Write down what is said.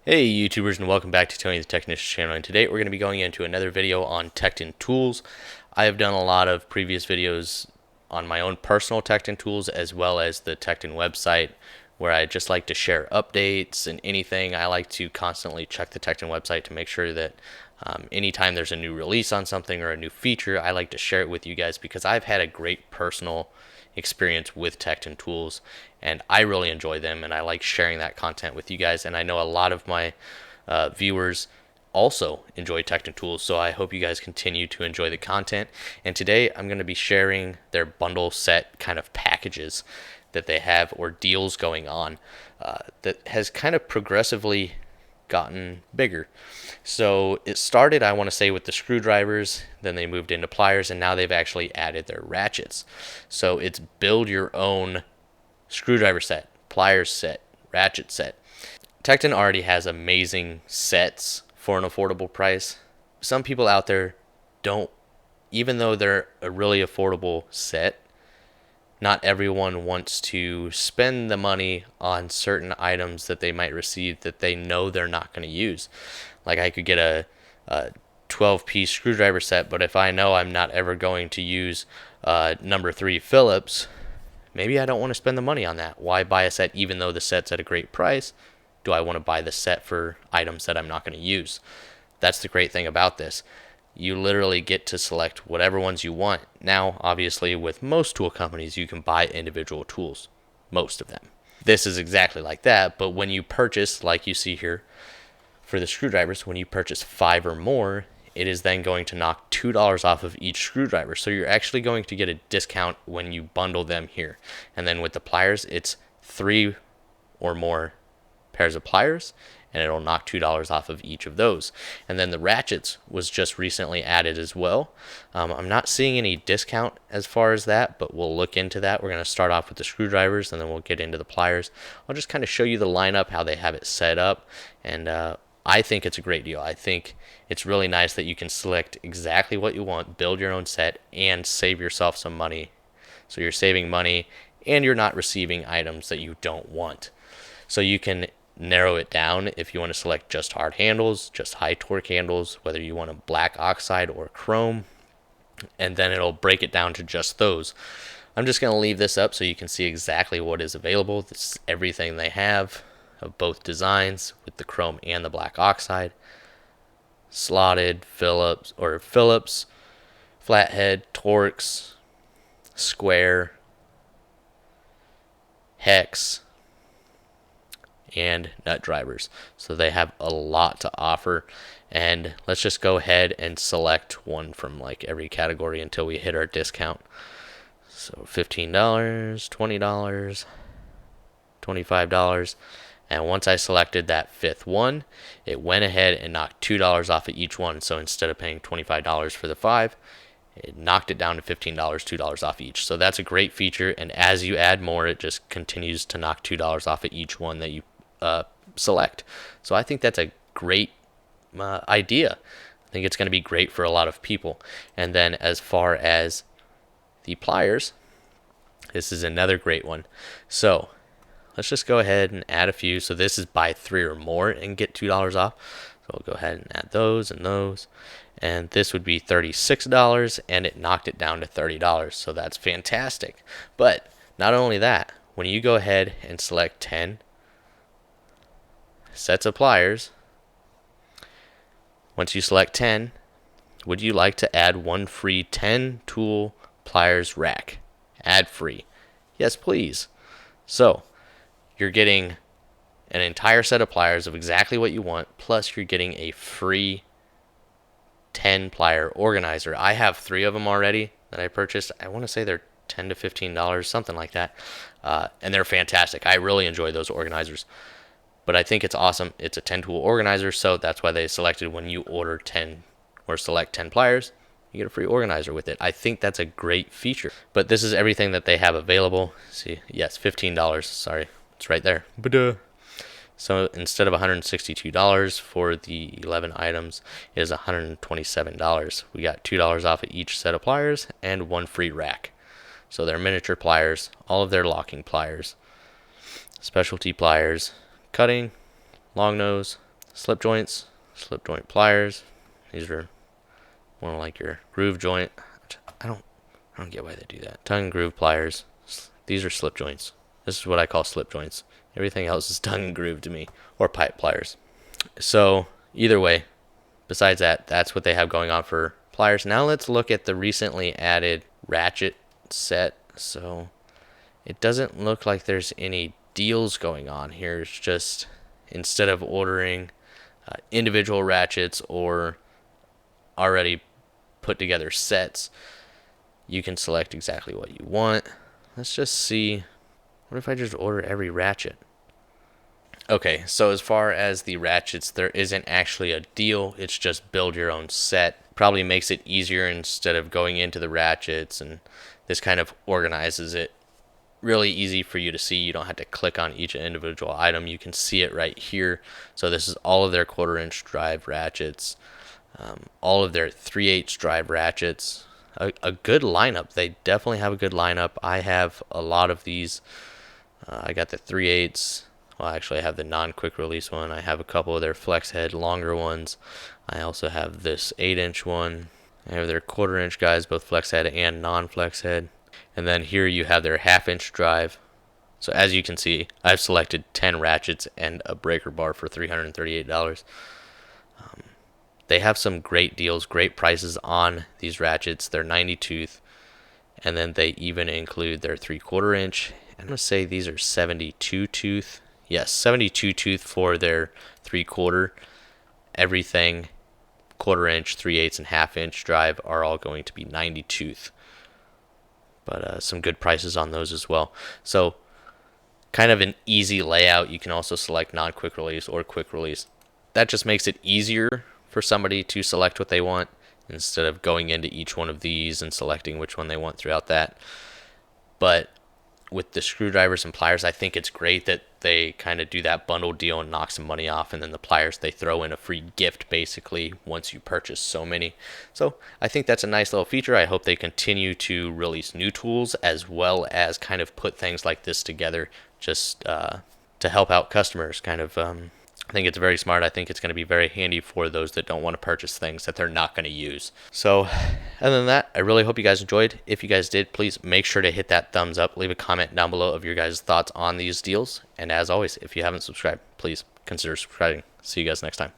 Hey YouTubers, and welcome back to Tony the Technician channel, and today we're going to be going into another video on Tekton tools. I have done a lot of previous videos on my own personal Tekton tools as well as the Tekton website, where I just like to share updates and anything. I like to constantly check the Tekton website to make sure that anytime there's a new release on something or a new feature, I like to share it with you guys because I've had a great personal experience with Tekton tools, and I really enjoy them, and I like sharing that content with you guys. And I know a lot of my viewers also enjoy Tekton tools, so I hope you guys continue to enjoy the content. And today I'm going to be sharing their bundle set kind of packages that they have, or deals going on, that has kind of progressively gotten bigger. So it started, I want to say, with the screwdrivers, then they moved into pliers, and now they've actually added their ratchets. So it's build your own screwdriver set, pliers set, ratchet set. Tekton already has amazing sets for an affordable price. Some people out there don't, even though they're a really affordable set, not everyone wants to spend the money on certain items that they might receive that they know they're not going to use. Like, I could get a 12-piece screwdriver set, but if I know I'm not ever going to use number 3 Phillips, maybe I don't want to spend the money on that. Why buy a set even though the set's at a great price? Do I want to buy the set for items that I'm not going to use? That's the great thing about this. You literally get to select whatever ones you want. Now, obviously, with most tool companies, you can buy individual tools, most of them. This is exactly like that, but when you purchase, like you see here for the screwdrivers, when you purchase 5 or more, it is then going to knock $2 off of each screwdriver. So you're actually going to get a discount when you bundle them here. And then with the pliers, it's 3 or more pairs of pliers, and it'll knock $2 off of each of those. And then the ratchets was just recently added as well. I'm not seeing any discount as far as that, but we'll look into that. We're going to start off with the screwdrivers, and then we'll get into the pliers. I'll just kind of show you the lineup, how they have it set up, and I think it's a great deal. I think it's really nice that you can select exactly what you want, build your own set, and save yourself some money. So you're saving money, and you're not receiving items that you don't want. So you can narrow it down if you want to select just hard handles, just high torque handles, whether you want a black oxide or chrome, and then it'll break it down to just those. I'm just going to leave this up so you can see exactly what is available. This is everything they have of both designs with the chrome and the black oxide. Slotted, Phillips, flathead, Torx, square, hex, and nut drivers. So they have a lot to offer, and let's just go ahead and select one from like every category until we hit our discount. So $15, $20, $25, and once I selected that 5th one, it went ahead and knocked $2 off of each one. So instead of paying $25 for the 5, it knocked it down to $15, $2 off each. So that's a great feature, and as you add more, it just continues to knock $2 off of each one that you select. So I think that's a great idea. I think it's going to be great for a lot of people. And then as far as the pliers, this is another great one. So let's just go ahead and add a few. So this is buy 3 or more and get $2 off. So we'll go ahead and add those and those. And this would be $36, and it knocked it down to $30. So that's fantastic. But not only that, when you go ahead and select 10 sets of pliers, once you select 10, would you like to add one free 10 tool pliers rack? Add free. Yes, please. So you're getting an entire set of pliers of exactly what you want, plus you're getting a free 10 plier organizer. I have 3 of them already that I purchased. I want to say they're $10 to $15, something like that. And they're fantastic. I really enjoy those organizers. But I think it's awesome. It's a 10-tool organizer, so that's why they selected when you order 10 or select 10 pliers, you get a free organizer with it. I think that's a great feature. But this is everything that they have available. See, yes, $15. Sorry, it's right there. So instead of $162 for the 11 items, it is $127. We got $2 off of each set of pliers and one free rack. So they're miniature pliers, all of their locking pliers, specialty pliers, cutting, long nose, slip joints, slip joint pliers. These are more like your groove joint. I don't get why they do that. Tongue and groove pliers. These are slip joints. This is what I call slip joints. Everything else is tongue and groove to me, or pipe pliers. So either way, besides that, that's what they have going on for pliers. Now let's look at the recently added ratchet set. So it doesn't look like there's any deals going on here. It's just instead of ordering individual ratchets or already put together sets, you can select exactly what you want. Let's just see. What if I just order every ratchet? Okay, so as far as the ratchets, there isn't actually a deal. It's just build your own set. Probably makes it easier instead of going into the ratchets, and this kind of organizes it really easy for you to see. You don't have to click on each individual item. You can see it right here. So this is all of their 1/4" drive ratchets, all of their 3/8 drive ratchets. A good lineup. They definitely have a good lineup. I have a lot of these. I got the 3/8. Well, actually, I have the non-quick release one. I have a couple of their flex head longer ones. I also have this 8" one. I have their 1/4" guys, both flex head and non-flex head. And then here you have their 1/2" drive. So as you can see, I've selected 10 ratchets and a breaker bar for $338. They have some great deals, great prices on these ratchets. They're 90 tooth, and then they even include their 3/4". I'm going to say these are 72 tooth. Yes, 72 tooth for their 3/4. Everything 1/4", 3/8", and 1/2" drive are all going to be 90 tooth. But some good prices on those as well. So kind of an easy layout. You can also select non-quick release or quick release. That just makes it easier for somebody to select what they want instead of going into each one of these and selecting which one they want throughout that. But with the screwdrivers and pliers, I think it's great that they kind of do that bundle deal and knock some money off, and then the pliers, they throw in a free gift basically once you purchase so many. So I think that's a nice little feature. I hope they continue to release new tools as well as kind of put things like this together just to help out customers. I think it's very smart. I think it's going to be very handy for those that don't want to purchase things that they're not going to use. So other than that, I really hope you guys enjoyed. If you guys did, please make sure to hit that thumbs up. Leave a comment down below of your guys' thoughts on these deals. And as always, if you haven't subscribed, please consider subscribing. See you guys next time.